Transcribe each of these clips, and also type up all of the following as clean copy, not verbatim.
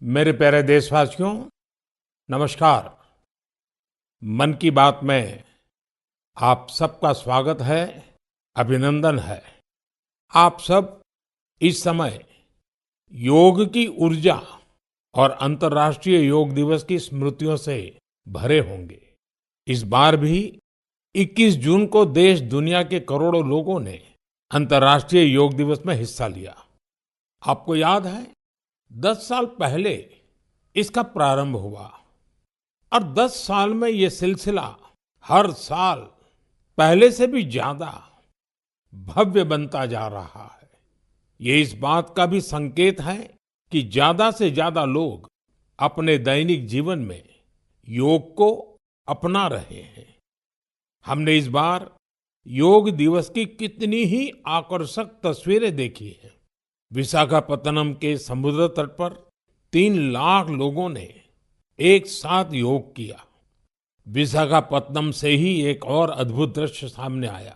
मेरे प्यारे देशवासियों, नमस्कार। मन की बात में आप सबका स्वागत है, अभिनंदन है। आप सब इस समय योग की ऊर्जा और अंतर्राष्ट्रीय योग दिवस की स्मृतियों से भरे होंगे। इस बार भी 21 जून को देश दुनिया के करोड़ों लोगों ने अंतर्राष्ट्रीय योग दिवस में हिस्सा लिया। आपको याद है, 10 साल पहले इसका प्रारंभ हुआ और 10 साल में ये सिलसिला हर साल पहले से भी ज्यादा भव्य बनता जा रहा है। ये इस बात का भी संकेत है कि ज्यादा से ज्यादा लोग अपने दैनिक जीवन में योग को अपना रहे हैं। हमने इस बार योग दिवस की कितनी ही आकर्षक तस्वीरें देखी हैं। विशाखापत्तनम के समुद्र तट पर 3 लाख लोगों ने एक साथ योग किया। विशाखापत्तनम से ही एक और अद्भुत दृश्य सामने आया।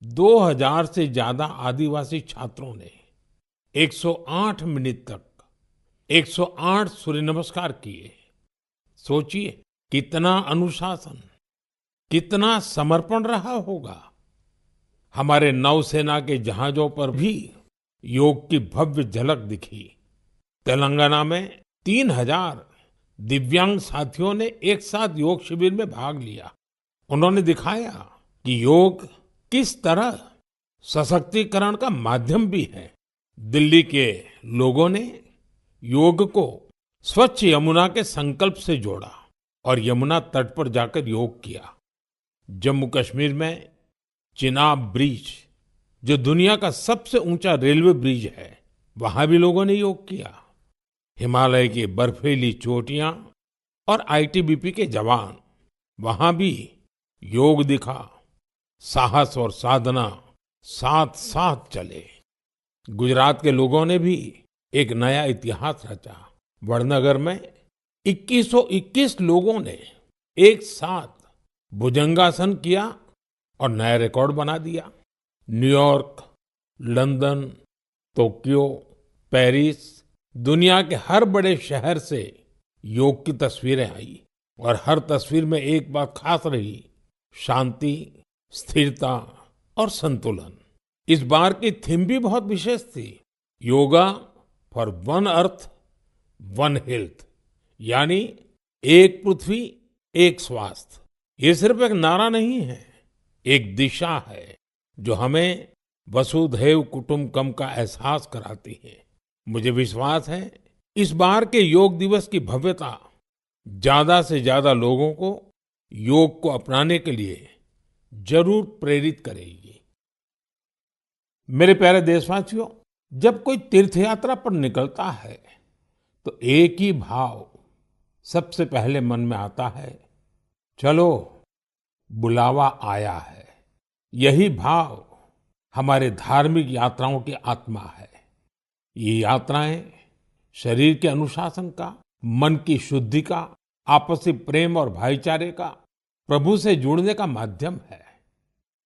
2000 से ज्यादा आदिवासी छात्रों ने 108 मिनट तक 108 सूर्य नमस्कार किए। सोचिए, कितना अनुशासन, कितना समर्पण रहा होगा। हमारे नौसेना के जहाजों पर भी योग की भव्य झलक दिखी। तेलंगाना में 3000 दिव्यांग साथियों ने एक साथ योग शिविर में भाग लिया। उन्होंने दिखाया कि योग किस तरह सशक्तिकरण का माध्यम भी है। दिल्ली के लोगों ने योग को स्वच्छ यमुना के संकल्प से जोड़ा और यमुना तट पर जाकर योग किया। जम्मू कश्मीर में चिनाब ब्रिज, जो दुनिया का सबसे ऊंचा रेलवे ब्रिज है, वहां भी लोगों ने योग किया। हिमालय की बर्फीली चोटियां और आईटीबीपी के जवान, वहां भी योग दिखा। साहस और साधना साथ साथ चले। गुजरात के लोगों ने भी एक नया इतिहास रचा। वडनगर में 2121 लोगों ने एक साथ भुजंगासन किया और नया रिकॉर्ड बना दिया। न्यूयॉर्क, लंदन, टोक्यो, पेरिस, दुनिया के हर बड़े शहर से योग की तस्वीरें आई और हर तस्वीर में एक बात खास रही: शांति, स्थिरता और संतुलन। इस बार की थीम भी बहुत विशेष थी। Yoga for one earth one health, यानी एक पृथ्वी एक स्वास्थ्य। ये सिर्फ एक नारा नहीं है, एक दिशा है जो हमें वसुधैव कुटुंबकम का एहसास कराती है। मुझे विश्वास है इस बार के योग दिवस की भव्यता ज्यादा से ज्यादा लोगों को योग को अपनाने के लिए जरूर प्रेरित करेगी। मेरे प्यारे देशवासियों, जब कोई तीर्थ यात्रा पर निकलता है तो एक ही भाव सबसे पहले मन में आता है: चलो, बुलावा आया है। यही भाव हमारे धार्मिक यात्राओं की आत्मा है। ये यात्राएं शरीर के अनुशासन का, मन की शुद्धि का, आपसी प्रेम और भाईचारे का, प्रभु से जुड़ने का माध्यम है।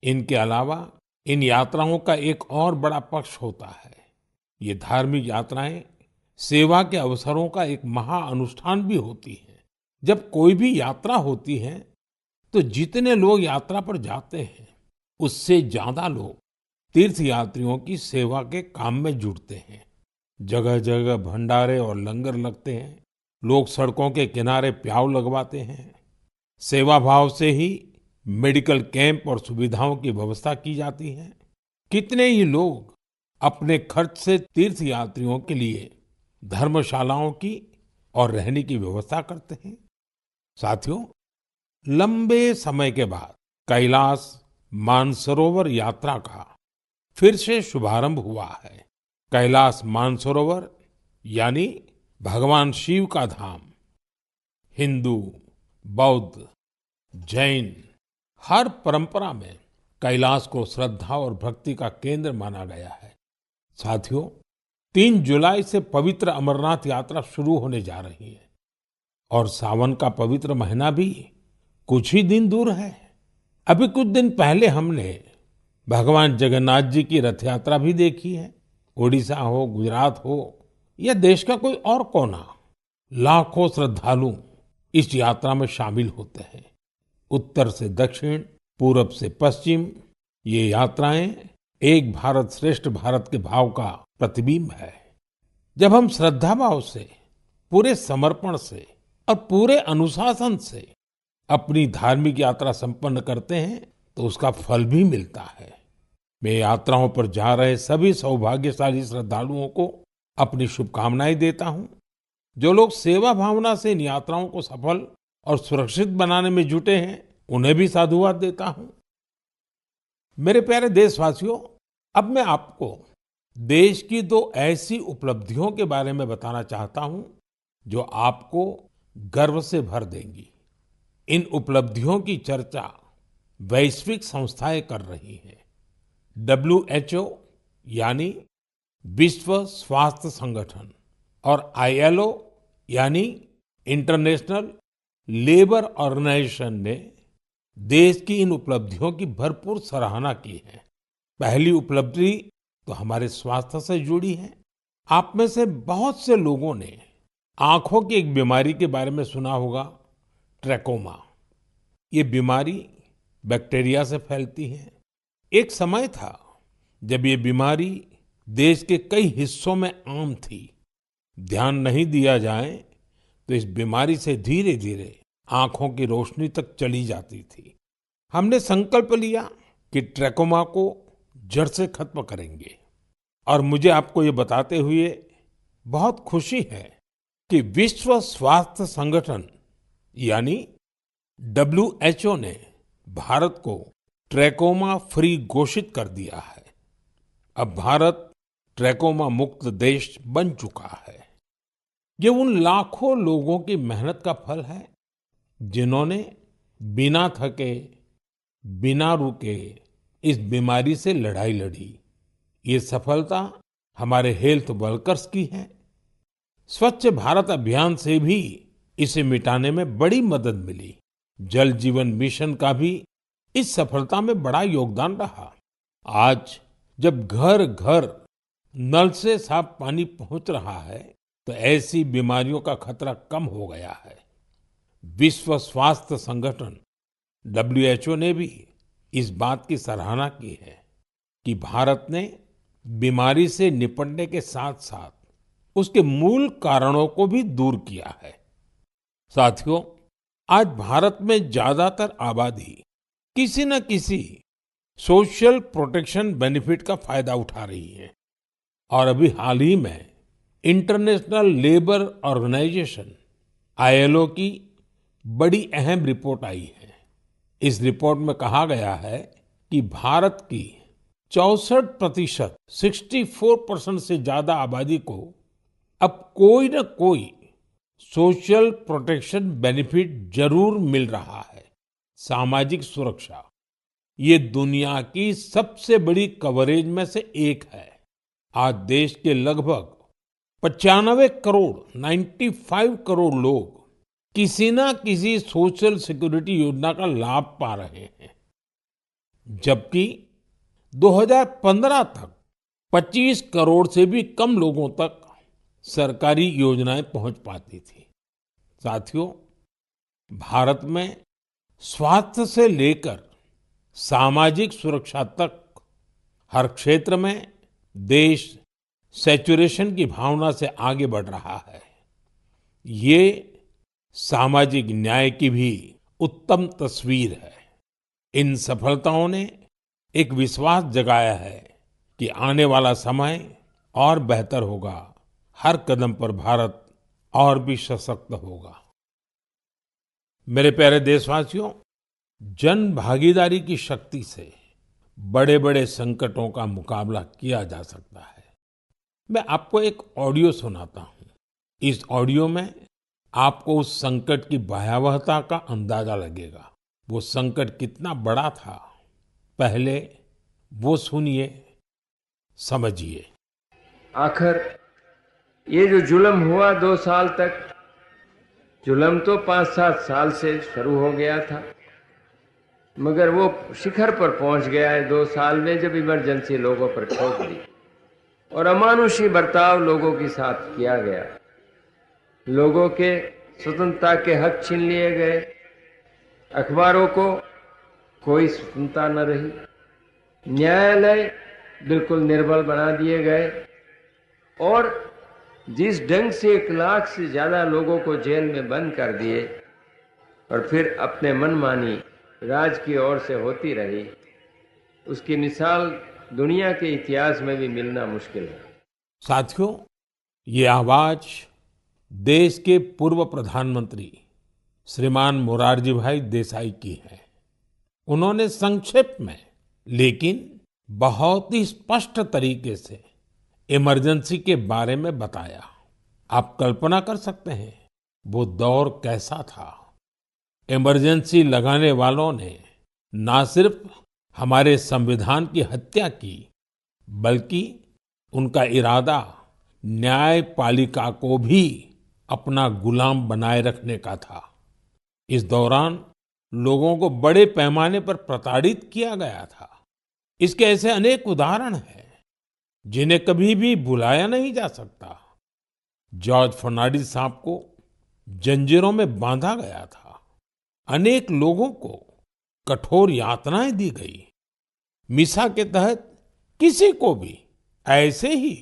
इनके अलावा इन यात्राओं का एक और बड़ा पक्ष होता है। ये धार्मिक यात्राएं सेवा के अवसरों का एक महाअनुष्ठान भी होती है। जब कोई भी यात्रा होती है तो जितने लोग यात्रा पर जाते हैं, उससे ज्यादा लोग तीर्थयात्रियों की सेवा के काम में जुड़ते हैं। जगह जगह भंडारे और लंगर लगते हैं। लोग सड़कों के किनारे प्याऊ लगवाते हैं। सेवा भाव से ही मेडिकल कैंप और सुविधाओं की व्यवस्था की जाती है। कितने ही लोग अपने खर्च से तीर्थयात्रियों के लिए धर्मशालाओं की और रहने की व्यवस्था करते हैं। साथियों, लंबे समय के बाद कैलाश मानसरोवर यात्रा का फिर से शुभारंभ हुआ है। कैलाश मानसरोवर यानी भगवान शिव का धाम। हिंदू, बौद्ध, जैन हर परंपरा में कैलाश को श्रद्धा और भक्ति का केंद्र माना गया है। साथियों, 3 जुलाई से पवित्र अमरनाथ यात्रा शुरू होने जा रही है और सावन का पवित्र महीना भी कुछ ही दिन दूर है। अभी कुछ दिन पहले हमने भगवान जगन्नाथ जी की रथ यात्रा भी देखी है। ओडिशा हो, गुजरात हो, या देश का कोई और कोना, लाखों श्रद्धालु इस यात्रा में शामिल होते हैं। उत्तर से दक्षिण, पूरब से पश्चिम, ये यात्राएं एक भारत श्रेष्ठ भारत के भाव का प्रतिबिंब है। जब हम श्रद्धा भाव से, पूरे समर्पण से और पूरे अनुशासन से अपनी धार्मिक यात्रा संपन्न करते हैं तो उसका फल भी मिलता है। मैं यात्राओं पर जा रहे सभी सौभाग्यशाली श्रद्धालुओं को अपनी शुभकामनाएं देता हूं। जो लोग सेवा भावना से इन यात्राओं को सफल और सुरक्षित बनाने में जुटे हैं, उन्हें भी साधुवाद देता हूं। मेरे प्यारे देशवासियों, अब मैं आपको देश की दो ऐसी उपलब्धियों के बारे में बताना चाहता हूं जो आपको गर्व से भर देंगी। इन उपलब्धियों की चर्चा वैश्विक संस्थाएं कर रही हैं। WHO यानी विश्व स्वास्थ्य संगठन और ILO यानी इंटरनेशनल लेबर ऑर्गेनाइजेशन ने देश की इन उपलब्धियों की भरपूर सराहना की है। पहली उपलब्धि तो हमारे स्वास्थ्य से जुड़ी है। आप में से बहुत से लोगों ने आंखों की एक बीमारी के बारे में सुना होगा, ट्रैकोमा। ये बीमारी बैक्टीरिया से फैलती है। एक समय था जब ये बीमारी देश के कई हिस्सों में आम थी। ध्यान नहीं दिया जाए तो इस बीमारी से धीरे धीरे आंखों की रोशनी तक चली जाती थी। हमने संकल्प लिया कि ट्रैकोमा को जड़ से खत्म करेंगे और मुझे आपको ये बताते हुए बहुत खुशी है कि विश्व स्वास्थ्य संगठन यानी WHO ने भारत को ट्रैकोमा फ्री घोषित कर दिया है। अब भारत ट्रैकोमा मुक्त देश बन चुका है। ये उन लाखों लोगों की मेहनत का फल है जिन्होंने बिना थके, बिना रुके इस बीमारी से लड़ाई लड़ी। ये सफलता हमारे हेल्थ वर्कर्स की है। स्वच्छ भारत अभियान से भी इसे मिटाने में बड़ी मदद मिली। जल जीवन मिशन का भी इस सफलता में बड़ा योगदान रहा। आज जब घर घर नल से साफ पानी पहुंच रहा है तो ऐसी बीमारियों का खतरा कम हो गया है। विश्व स्वास्थ्य संगठन WHO ने भी इस बात की सराहना की है कि भारत ने बीमारी से निपटने के साथ साथ उसके मूल कारणों को भी दूर किया है। साथियों, आज भारत में ज्यादातर आबादी किसी न किसी सोशल प्रोटेक्शन बेनिफिट का फायदा उठा रही है और अभी हाल ही में इंटरनेशनल लेबर ऑर्गेनाइजेशन ILO की बड़ी अहम रिपोर्ट आई है। इस रिपोर्ट में कहा गया है कि भारत की 64%, 64% से ज्यादा आबादी को अब कोई न कोई सोशल प्रोटेक्शन बेनिफिट जरूर मिल रहा है। सामाजिक सुरक्षा ये दुनिया की सबसे बड़ी कवरेज में से एक है। आज देश के लगभग 95 करोड़, 95 करोड़ लोग किसी ना किसी सोशल सिक्योरिटी योजना का लाभ पा रहे हैं, जबकि 2015 तक 25 करोड़ से भी कम लोगों तक सरकारी योजनाएं पहुंच पाती थी। साथियों, भारत में स्वास्थ्य से लेकर सामाजिक सुरक्षा तक हर क्षेत्र में देश सैचुरेशन की भावना से आगे बढ़ रहा है। ये सामाजिक न्याय की भी उत्तम तस्वीर है। इन सफलताओं ने एक विश्वास जगाया है कि आने वाला समय और बेहतर होगा। हर कदम पर भारत और भी सशक्त होगा। मेरे प्यारे देशवासियों, जन भागीदारी की शक्ति से बड़े-बड़े संकटों का मुकाबला किया जा सकता है। मैं आपको एक ऑडियो सुनाता हूं। इस ऑडियो में आपको उस संकट की भयावहता का अंदाजा लगेगा। वो संकट कितना बड़ा था, पहले वो सुनिए, समझिए। आखिर ये जो जुल्म हुआ 2 साल तक, जुल्म तो 5-7 साल से शुरू हो गया था, मगर वो शिखर पर पहुंच गया है 2 साल में जब इमरजेंसी लोगों पर ठोक दी। और अमानुषी बर्ताव लोगों के साथ किया गया। लोगों के स्वतंत्रता के हक छीन लिए गए। अखबारों को कोई स्वतंत्रता न रही। न्यायालय बिल्कुल निर्बल बना दिए गए और जिस ढंग से 1 लाख से ज्यादा लोगों को जेल में बंद कर दिए और फिर अपने मनमानी राज की ओर से होती रही, उसकी मिसाल दुनिया के इतिहास में भी मिलना मुश्किल है। साथियों, ये आवाज देश के पूर्व प्रधानमंत्री श्रीमान मोरारजी भाई देसाई की है। उन्होंने संक्षेप में लेकिन बहुत ही स्पष्ट तरीके से इमरजेंसी के बारे में बताया। आप कल्पना कर सकते हैं वो दौर कैसा था। इमरजेंसी लगाने वालों ने ना सिर्फ हमारे संविधान की हत्या की, बल्कि उनका इरादा न्यायपालिका को भी अपना गुलाम बनाए रखने का था। इस दौरान लोगों को बड़े पैमाने पर प्रताड़ित किया गया था। इसके ऐसे अनेक उदाहरण हैं जिन्हें कभी भी भुलाया नहीं जा सकता। जॉर्ज फर्नांडिस साहब को जंजीरों में बांधा गया था। अनेक लोगों को कठोर यातनाएं दी गई। मिसा के तहत किसी को भी ऐसे ही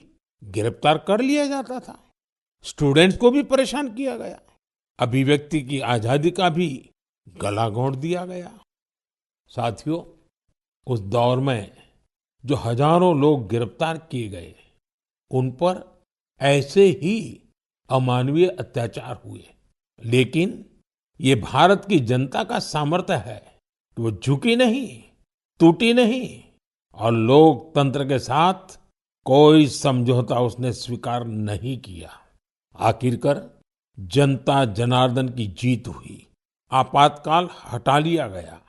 गिरफ्तार कर लिया जाता था। स्टूडेंट्स को भी परेशान किया गया। अभिव्यक्ति की आजादी का भी गला घोंट दिया गया। साथियों, उस दौर में जो हजारों लोग गिरफ्तार किए गए, उन पर ऐसे ही अमानवीय अत्याचार हुए। लेकिन ये भारत की जनता का सामर्थ्य है कि वो झुकी नहीं, टूटी नहीं और लोकतंत्र के साथ कोई समझौता उसने स्वीकार नहीं किया। आखिरकार जनता जनार्दन की जीत हुई। आपातकाल हटा लिया गया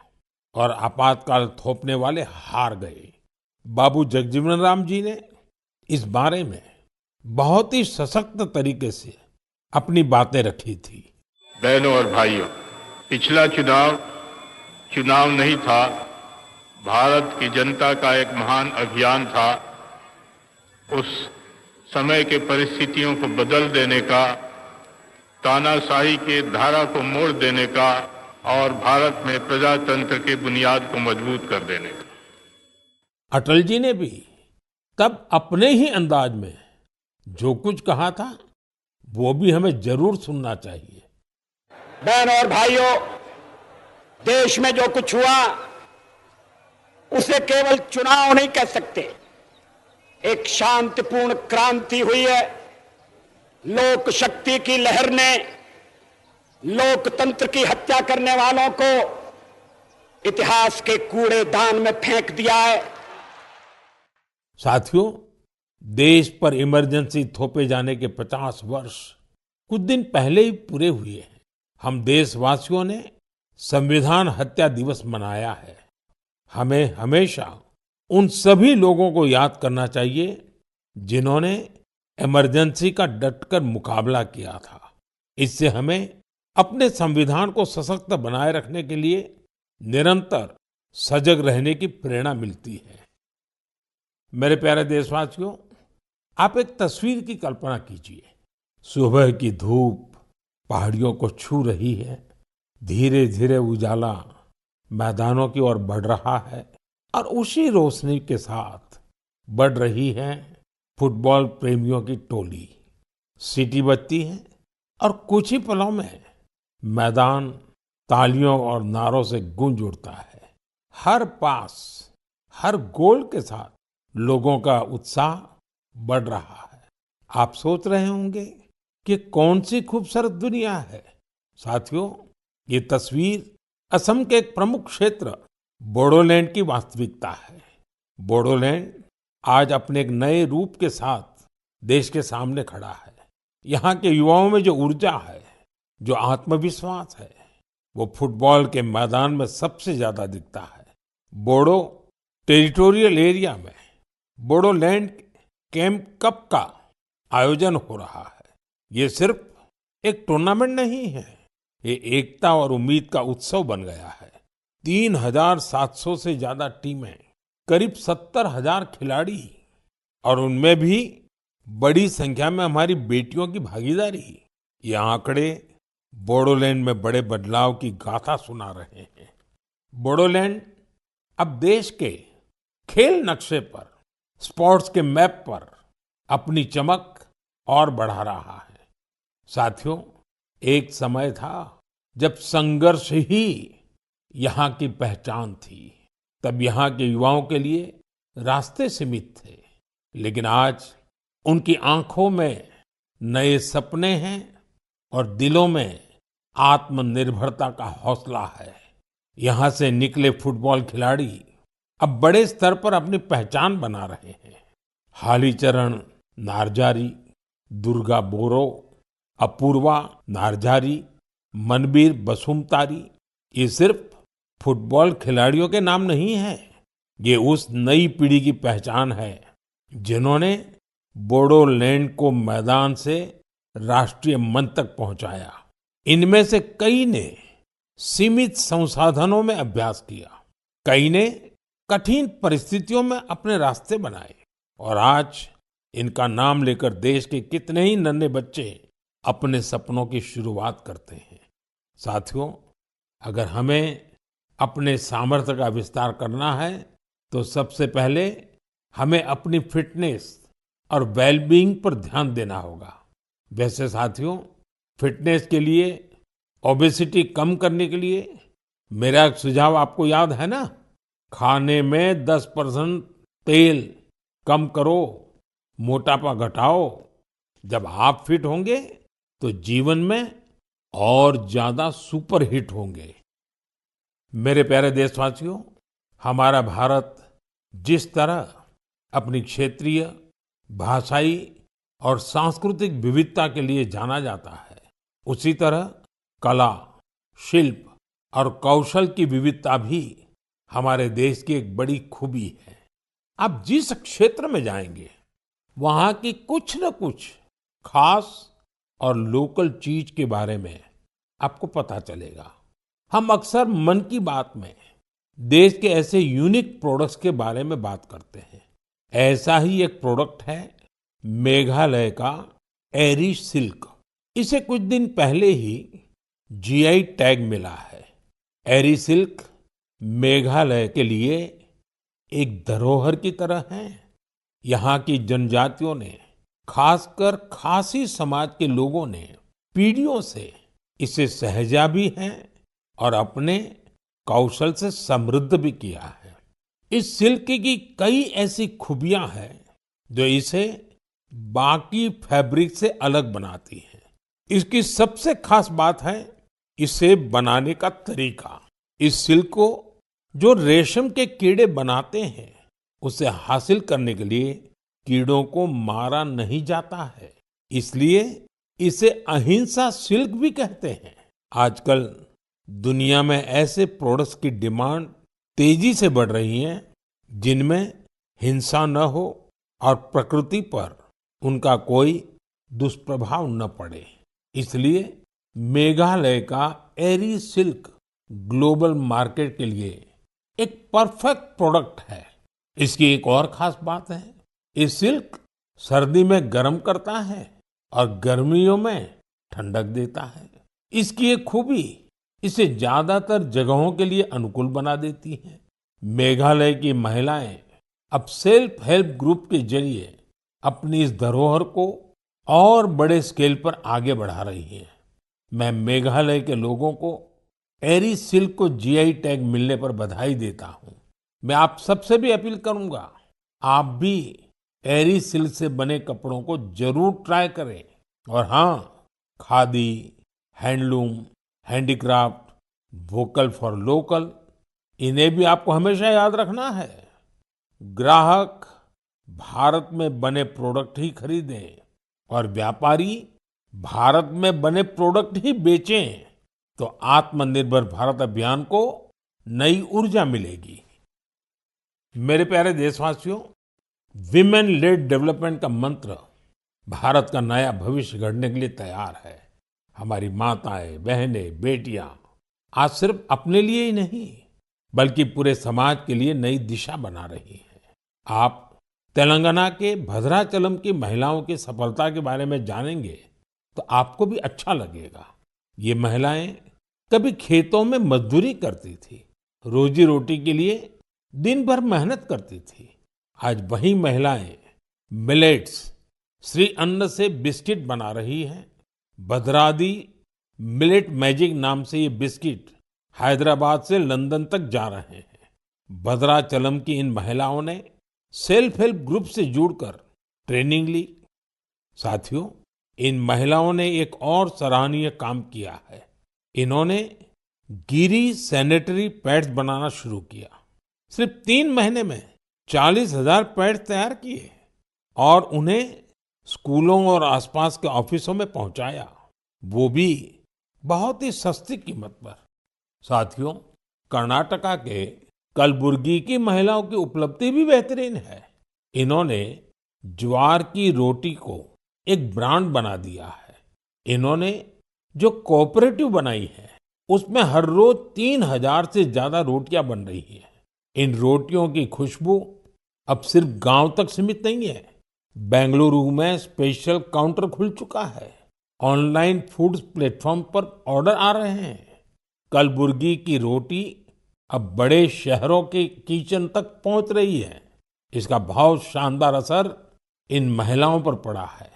और आपातकाल थोपने वाले हार गए। बाबू जगजीवन राम जी ने इस बारे में बहुत ही सशक्त तरीके से अपनी बातें रखी थी। बहनों और भाइयों, पिछला चुनाव नहीं था, भारत की जनता का एक महान अभियान था। उस समय के परिस्थितियों को बदल देने का, तानाशाही के धारा को मोड़ देने का और भारत में प्रजातंत्र की बुनियाद को मजबूत कर देने का। अटल जी ने भी तब अपने ही अंदाज में जो कुछ कहा था, वो भी हमें जरूर सुनना चाहिए। बहनों और भाइयों, देश में जो कुछ हुआ उसे केवल चुनाव नहीं कह सकते। एक शांतिपूर्ण क्रांति हुई है। लोक शक्ति की लहर ने लोकतंत्र की हत्या करने वालों को इतिहास के कूड़ेदान में फेंक दिया है। साथियों, देश पर इमरजेंसी थोपे जाने के 50 वर्ष कुछ दिन पहले ही पूरे हुए हैं। हम देशवासियों ने संविधान हत्या दिवस मनाया है। हमें हमेशा उन सभी लोगों को याद करना चाहिए जिन्होंने इमरजेंसी का डटकर मुकाबला किया था। इससे हमें अपने संविधान को सशक्त बनाए रखने के लिए निरंतर सजग रहने की प्रेरणा मिलती है। मेरे प्यारे देशवासियों, आप एक तस्वीर की कल्पना कीजिए। सुबह की धूप पहाड़ियों को छू रही है। धीरे धीरे उजाला मैदानों की ओर बढ़ रहा है और उसी रोशनी के साथ बढ़ रही है फुटबॉल प्रेमियों की टोली। सीटी बजती है और कुछ ही पलों में मैदान तालियों और नारों से गूंज उठता है। हर पास, हर गोल के साथ लोगों का उत्साह बढ़ रहा है। आप सोच रहे होंगे कि कौन सी खूबसूरत दुनिया है। साथियों, ये तस्वीर असम के एक प्रमुख क्षेत्र बोडोलैंड की वास्तविकता है। बोडोलैंड आज अपने एक नए रूप के साथ देश के सामने खड़ा है। यहाँ के युवाओं में जो ऊर्जा है, जो आत्मविश्वास है, वो फुटबॉल के मैदान में सबसे ज्यादा दिखता है। बोडो टेरिटोरियल एरिया में बोडोलैंड कैंप कप का आयोजन हो रहा है। ये सिर्फ एक टूर्नामेंट नहीं है, ये एकता और उम्मीद का उत्सव बन गया है। 3,700 से ज्यादा टीमें, करीब 70,000 खिलाड़ी और उनमें भी बड़ी संख्या में हमारी बेटियों की भागीदारी। ये आंकड़े बोडोलैंड में बड़े बदलाव की गाथा सुना रहे हैं। बोडोलैंड अब देश के खेल नक्शे पर, स्पोर्ट्स के मैप पर अपनी चमक और बढ़ा रहा है। साथियों, एक समय था जब संघर्ष ही यहाँ की पहचान थी। तब यहाँ के युवाओं के लिए रास्ते सीमित थे, लेकिन आज उनकी आंखों में नए सपने हैं और दिलों में आत्मनिर्भरता का हौसला है। यहाँ से निकले फुटबॉल खिलाड़ी अब बड़े स्तर पर अपनी पहचान बना रहे हैं। हालीचरण नार्जारी, दुर्गा बोरो, अपूर्वा नार्जारी, मनबीर बसुमतारी, ये सिर्फ फुटबॉल खिलाड़ियों के नाम नहीं है। ये उस नई पीढ़ी की पहचान है जिन्होंने बोडोलैंड को मैदान से राष्ट्रीय मंच तक पहुंचाया। इनमें से कई ने सीमित संसाधनों में अभ्यास किया, कई ने कठिन परिस्थितियों में अपने रास्ते बनाए और आज इनका नाम लेकर देश के कितने ही नन्हे बच्चे अपने सपनों की शुरुआत करते हैं। साथियों, अगर हमें अपने सामर्थ्य का विस्तार करना है तो सबसे पहले हमें अपनी फिटनेस और वेलबीइंग पर ध्यान देना होगा। वैसे साथियों, फिटनेस के लिए, ओबेसिटी कम करने के लिए मेरा एक सुझाव आपको याद है ना? खाने में 10% तेल कम करो, मोटापा घटाओ। जब आप फिट होंगे तो जीवन में और ज्यादा सुपर हिट होंगे। मेरे प्यारे देशवासियों, हमारा भारत जिस तरह अपनी क्षेत्रीय, भाषाई और सांस्कृतिक विविधता के लिए जाना जाता है, उसी तरह कला, शिल्प और कौशल की विविधता भी हमारे देश की एक बड़ी खूबी है। आप जिस क्षेत्र में जाएंगे, वहां की कुछ न कुछ खास और लोकल चीज के बारे में आपको पता चलेगा। हम अक्सर मन की बात में देश के ऐसे यूनिक प्रोडक्ट्स के बारे में बात करते हैं। ऐसा ही एक प्रोडक्ट है मेघालय का एरी सिल्क। इसे कुछ दिन पहले ही जीआई टैग मिला है। एरी सिल्क मेघालय के लिए एक धरोहर की तरह है। यहाँ की जनजातियों ने, खासकर खासी समाज के लोगों ने पीढ़ियों से इसे सहेजा भी है और अपने कौशल से समृद्ध भी किया है। इस सिल्क की कई ऐसी खूबियां हैं जो इसे बाकी फैब्रिक से अलग बनाती हैं। इसकी सबसे खास बात है इसे बनाने का तरीका। इस सिल्क को जो रेशम के कीड़े बनाते हैं, उसे हासिल करने के लिए कीड़ों को मारा नहीं जाता है, इसलिए इसे अहिंसा सिल्क भी कहते हैं। आजकल दुनिया में ऐसे प्रोडक्ट्स की डिमांड तेजी से बढ़ रही है जिनमें हिंसा न हो और प्रकृति पर उनका कोई दुष्प्रभाव न पड़े। इसलिए मेघालय का एरी सिल्क ग्लोबल मार्केट के लिए एक परफेक्ट प्रोडक्ट है। इसकी एक और खास बात है, ये सिल्क सर्दी में गर्म करता है और गर्मियों में ठंडक देता है। इसकी एक खूबी इसे ज्यादातर जगहों के लिए अनुकूल बना देती है। मेघालय की महिलाएं अब सेल्फ हेल्प ग्रुप के जरिए अपनी इस धरोहर को और बड़े स्केल पर आगे बढ़ा रही हैं। मैं मेघालय के लोगों को एरी सिल्क को जीआई टैग मिलने पर बधाई देता हूं। मैं आप सबसे भी अपील करूंगा, आप भी एरी सिल्क से बने कपड़ों को जरूर ट्राई करें। और हाँ, khadi, handloom, handicraft, vocal for local, इन्हें भी आपको हमेशा याद रखना है। ग्राहक भारत में बने प्रोडक्ट ही खरीदें और व्यापारी भारत में बने प्रोडक्ट ही बेचें, तो आत्मनिर्भर भारत अभियान को नई ऊर्जा मिलेगी। मेरे प्यारे देशवासियों, विमेन लेड डेवलपमेंट का मंत्र भारत का नया भविष्य गढ़ने के लिए तैयार है। हमारी माताएं, बहनें, बेटियां आज सिर्फ अपने लिए ही नहीं बल्कि पूरे समाज के लिए नई दिशा बना रही हैं। आप तेलंगाना के भद्राचलम की महिलाओं की सफलता के बारे में जानेंगे तो आपको भी अच्छा लगेगा। ये महिलाएं कभी खेतों में मजदूरी करती थी, रोजी रोटी के लिए दिन भर मेहनत करती थी। आज वही महिलाएं मिलेट्स, श्री अन्न से बिस्किट बना रही हैं। भद्रादी मिलेट मैजिक नाम से ये बिस्किट हैदराबाद से लंदन तक जा रहे हैं। भद्राचलम की इन महिलाओं ने सेल्फ हेल्प ग्रुप से जुड़कर ट्रेनिंग ली। साथियों, इन महिलाओं ने एक और सराहनीय काम किया है। इन्होंने गिरी सैनिटरी पैड्स बनाना शुरू किया। सिर्फ 3 महीने में 40,000 पैड्स तैयार किए और उन्हें स्कूलों और आसपास के ऑफिसों में पहुंचाया, वो भी बहुत ही सस्ती कीमत पर। साथियों, कर्नाटका के कलबुर्गी की महिलाओं की उपलब्धि भी बेहतरीन है। इन्होंने ज्वार की रोटी को एक ब्रांड बना दिया है। इन्होंने जो कोऑपरेटिव बनाई है उसमें हर रोज 3,000 से ज्यादा रोटियां बन रही हैं। इन रोटियों की खुशबू अब सिर्फ गांव तक सीमित नहीं है। बेंगलुरु में स्पेशल काउंटर खुल चुका है। ऑनलाइन फूड प्लेटफॉर्म पर ऑर्डर आ रहे हैं। कलबुर्गी की रोटी अब बड़े शहरों के किचन तक पहुंच रही है। इसका बहुत शानदार असर इन महिलाओं पर पड़ा है।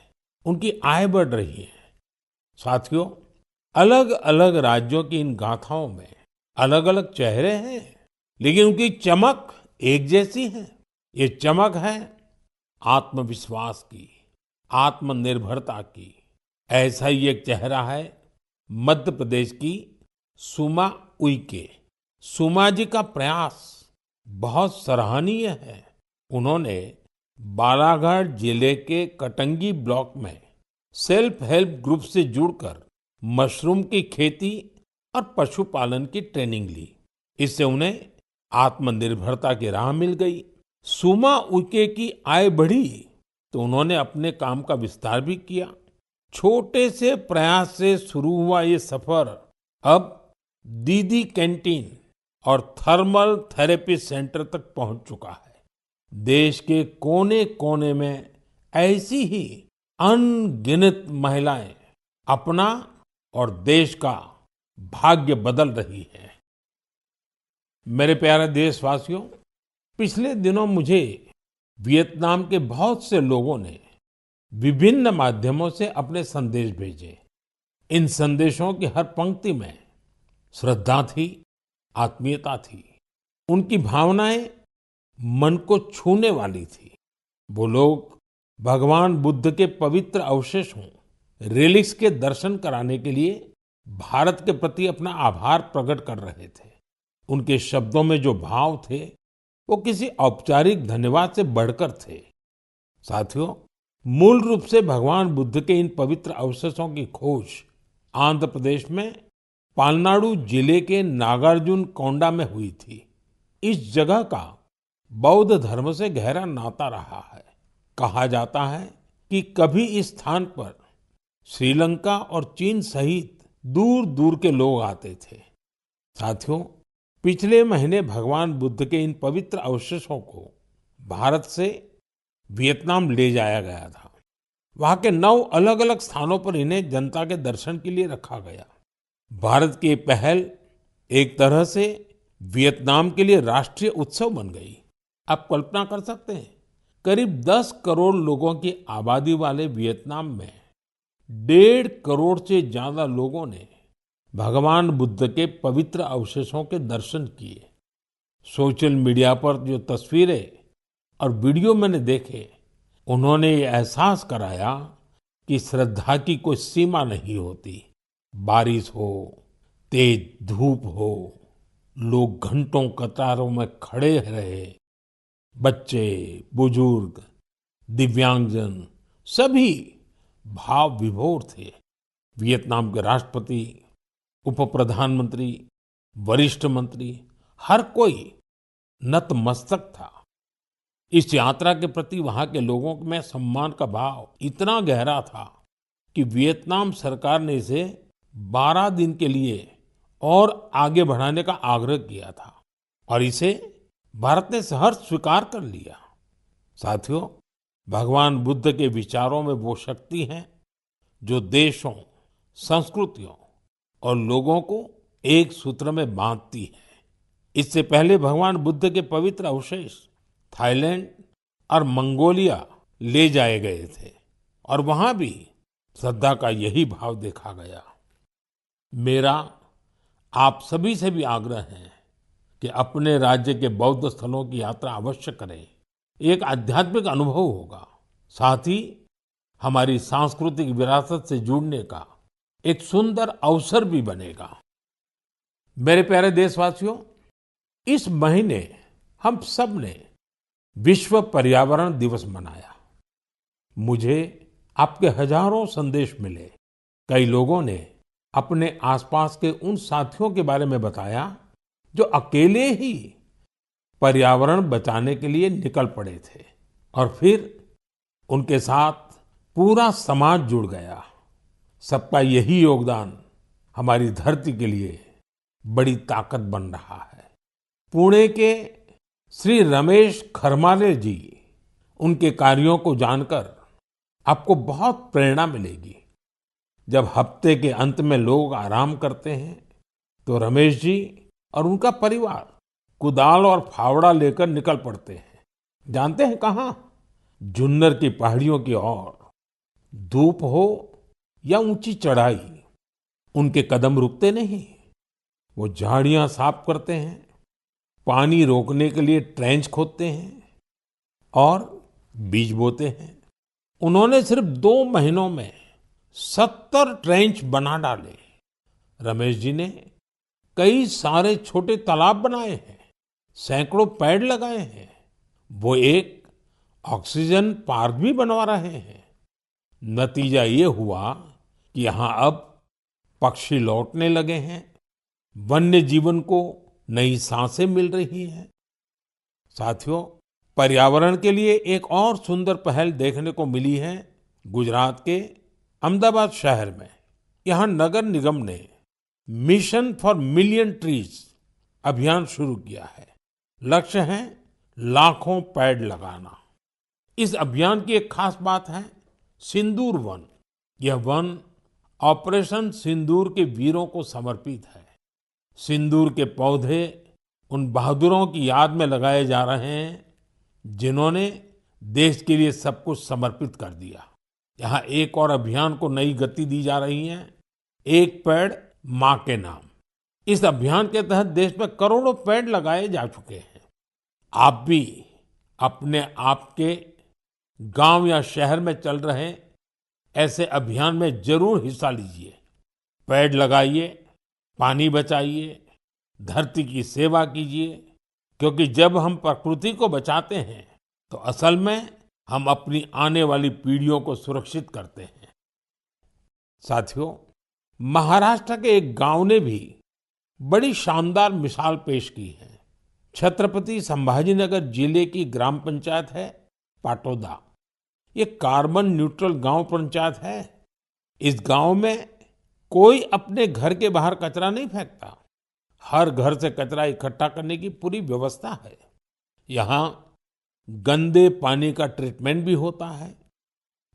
उनकी आय बढ़ रही है। साथियों, अलग अलग राज्यों की इन गाथाओं में अलग अलग चेहरे हैं, लेकिन उनकी चमक एक जैसी है। ये चमक है आत्मविश्वास की, आत्मनिर्भरता की। ऐसा ही एक चेहरा है मध्य प्रदेश की सुमा उइके। सुमा जी का प्रयास बहुत सराहनीय है। उन्होंने बालाघाट जिले के कटंगी ब्लॉक में सेल्फ हेल्प ग्रुप से जुड़कर मशरूम की खेती और पशुपालन की ट्रेनिंग ली। इससे उन्हें आत्मनिर्भरता की राह मिल गई। सुमा उइके की आय बढ़ी तो उन्होंने अपने काम का विस्तार भी किया। छोटे से प्रयास से शुरू हुआ ये सफर अब दीदी कैंटीन और थर्मल थेरेपी सेंटर तक पहुंच चुका है। देश के कोने कोने में ऐसी ही अनगिनत महिलाएं अपना और देश का भाग्य बदल रही हैं। मेरे प्यारे देशवासियों, पिछले दिनों मुझे वियतनाम के बहुत से लोगों ने विभिन्न माध्यमों से अपने संदेश भेजे। इन संदेशों की हर पंक्ति में श्रद्धा थी, आत्मीयता थी। उनकी भावनाएं मन को छूने वाली थी। वो लोग भगवान बुद्ध के पवित्र अवशेषों, रेलिक्स के दर्शन कराने के लिए भारत के प्रति अपना आभार प्रकट कर रहे थे। उनके शब्दों में जो भाव थे वो किसी औपचारिक धन्यवाद से बढ़कर थे। साथियों, मूल रूप से भगवान बुद्ध के इन पवित्र अवशेषों की खोज आंध्र प्रदेश में पालनाडु जिले के नागार्जुन कोंडा में हुई थी। इस जगह का बौद्ध धर्म से गहरा नाता रहा है। कहा जाता है कि कभी इस स्थान पर श्रीलंका और चीन सहित दूर दूर के लोग आते थे। साथियों, पिछले महीने भगवान बुद्ध के इन पवित्र अवशेषों को भारत से वियतनाम ले जाया गया था। वहां के 9 अलग अलग स्थानों पर इन्हें जनता के दर्शन के लिए रखा गया। भारत की पहल एक तरह से वियतनाम के लिए राष्ट्रीय उत्सव बन गई। आप कल्पना कर सकते हैं, करीब 10 करोड़ लोगों की आबादी वाले वियतनाम में 1.5 करोड़ से ज्यादा लोगों ने भगवान बुद्ध के पवित्र अवशेषों के दर्शन किए। सोशल मीडिया पर जो तस्वीरें और वीडियो मैंने देखे, उन्होंने ये एहसास कराया कि श्रद्धा की कोई सीमा नहीं होती। बारिश हो, तेज धूप हो, लोग घंटों कतारों में खड़े रहे। बच्चे, बुजुर्ग, दिव्यांगजन सभी भाव विभोर थे। वियतनाम के राष्ट्रपति, उप प्रधानमंत्री, वरिष्ठ मंत्री, हर कोई नतमस्तक था। इस यात्रा के प्रति वहां के लोगों में सम्मान का भाव इतना गहरा था कि वियतनाम सरकार ने इसे 12 दिन के लिए और आगे बढ़ाने का आग्रह किया था और इसे भारत ने सहर्ष स्वीकार कर लिया। साथियों, भगवान बुद्ध के विचारों में वो शक्ति है जो देशों, संस्कृतियों और लोगों को एक सूत्र में बांधती है। इससे पहले भगवान बुद्ध के पवित्र अवशेष थाईलैंड और मंगोलिया ले जाए गए थे और वहां भी श्रद्धा का यही भाव देखा गया। मेरा आप सभी से भी आग्रह है कि अपने राज्य के बौद्ध स्थलों की यात्रा अवश्य करें। एक आध्यात्मिक अनुभव होगा, साथ ही हमारी सांस्कृतिक विरासत से जुड़ने का एक सुंदर अवसर भी बनेगा। मेरे प्यारे देशवासियों, इस महीने हम सब ने विश्व पर्यावरण दिवस मनाया। मुझे आपके हजारों संदेश मिले। कई लोगों ने अपने आसपास के उन साथियों के बारे में बताया जो अकेले ही पर्यावरण बचाने के लिए निकल पड़े थे और फिर उनके साथ पूरा समाज जुड़ गया। सबका यही योगदान हमारी धरती के लिए बड़ी ताकत बन रहा है। पुणे के श्री रमेश खरमाले जी, उनके कार्यों को जानकर आपको बहुत प्रेरणा मिलेगी। जब हफ्ते के अंत में लोग आराम करते हैं तो रमेश जी और उनका परिवार कुदाल और फावड़ा लेकर निकल पड़ते हैं। जानते हैं कहाँ? जुन्नर की पहाड़ियों की ओर। धूप हो या ऊंची चढ़ाई, उनके कदम रुकते नहीं। वो झाड़ियां साफ करते हैं, पानी रोकने के लिए ट्रेंच खोदते हैं और बीज बोते हैं। उन्होंने सिर्फ 2 महीनों में 70 ट्रेंच बना डाले। रमेश जी ने कई सारे छोटे तालाब बनाए हैं, सैकड़ों पेड़ लगाए हैं। वो एक ऑक्सीजन पार्क भी बनवा रहे हैं। नतीजा ये हुआ कि यहाँ अब पक्षी लौटने लगे हैं, वन्य जीवन को नई सांसें मिल रही हैं। साथियों, पर्यावरण के लिए एक और सुंदर पहल देखने को मिली है गुजरात के अहमदाबाद शहर में। यहाँ नगर निगम ने मिशन फॉर मिलियन ट्रीज अभियान शुरू किया है। लक्ष्य है लाखों पेड़ लगाना। इस अभियान की एक खास बात है सिंदूर वन। यह वन ऑपरेशन सिंदूर के वीरों को समर्पित है। सिंदूर के पौधे उन बहादुरों की याद में लगाए जा रहे हैं जिन्होंने देश के लिए सब कुछ समर्पित कर दिया। यहाँ एक और अभियान को नई गति दी जा रही है, एक पेड़ माँ के नाम। इस अभियान के तहत देश में करोड़ों पेड़ लगाए जा चुके हैं। आप भी अपने आपके गांव या शहर में चल रहे ऐसे अभियान में जरूर हिस्सा लीजिए। पेड़ लगाइए, पानी बचाइए, धरती की सेवा कीजिए, क्योंकि जब हम प्रकृति को बचाते हैं तो असल में हम अपनी आने वाली पीढ़ियों को सुरक्षित करते हैं। साथियों, महाराष्ट्र के एक गांव ने भी बड़ी शानदार मिसाल पेश की है। छत्रपति संभाजीनगर जिले की ग्राम पंचायत है पाटोदा। ये कार्बन न्यूट्रल गांव पंचायत है। इस गांव में कोई अपने घर के बाहर कचरा नहीं फेंकता। हर घर से कचरा इकट्ठा करने की पूरी व्यवस्था है। यहाँ गंदे पानी का ट्रीटमेंट भी होता है।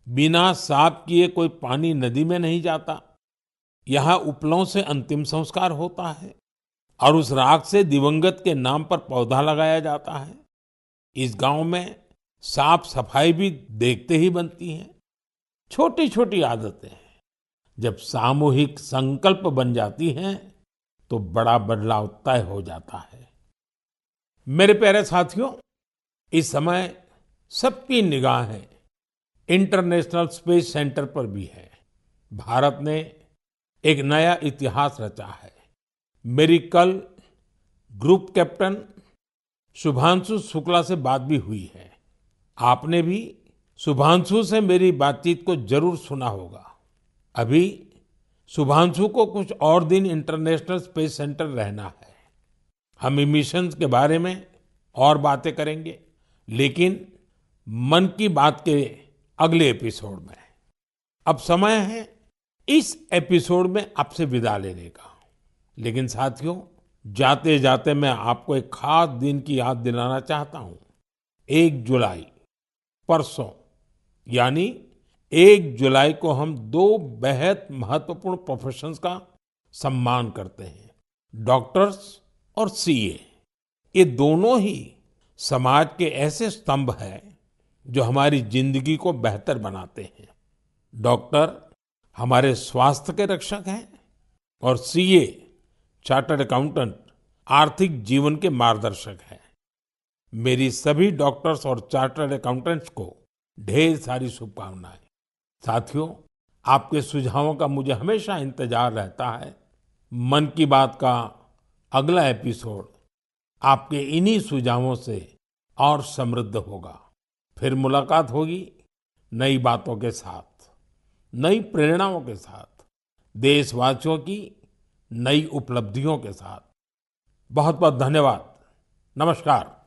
बिना साफ किए कोई पानी नदी में नहीं जाता। यहाँ उपलों से अंतिम संस्कार होता है और उस राख से दिवंगत के नाम पर पौधा लगाया जाता है। इस गांव में साफ सफाई भी देखते ही बनती है। छोटी छोटी आदतें जब सामूहिक संकल्प बन जाती हैं तो बड़ा बदलाव तय हो जाता है। मेरे प्यारे साथियों, इस समय सबकी निगाहें इंटरनेशनल स्पेस सेंटर पर भी है। भारत ने एक नया इतिहास रचा है। मेरी कल ग्रुप कैप्टन शुभांशु शुक्ला से बात भी हुई है। आपने भी शुभांशु से मेरी बातचीत को जरूर सुना होगा। अभी शुभांशु को कुछ और दिन इंटरनेशनल स्पेस सेंटर रहना है। हम मिशंस के बारे में और बातें करेंगे, लेकिन मन की बात के अगले एपिसोड में। अब समय है इस एपिसोड में आपसे विदा लेने का। लेकिन साथियों, जाते जाते मैं आपको एक खास दिन की याद दिलाना चाहता हूं। 1 जुलाई परसों यानी 1 जुलाई को हम दो बेहद महत्वपूर्ण प्रोफेशंस का सम्मान करते हैं, डॉक्टर्स और सीए। ये दोनों ही समाज के ऐसे स्तंभ हैं जो हमारी जिंदगी को बेहतर बनाते हैं। डॉक्टर हमारे स्वास्थ्य के रक्षक हैं और सीए चार्टर्ड अकाउंटेंट आर्थिक जीवन के मार्गदर्शक हैं। मेरी सभी डॉक्टर्स और चार्टर्ड अकाउंटेंट्स को ढेर सारी शुभकामनाएं। साथियों, आपके सुझावों का मुझे हमेशा इंतजार रहता है। मन की बात का अगला एपिसोड आपके इन्हीं सुझावों से और समृद्ध होगा। फिर मुलाकात होगी नई बातों के साथ, नई प्रेरणाओं के साथ, देशवासियों की नई उपलब्धियों के साथ। बहुत बहुत धन्यवाद। नमस्कार।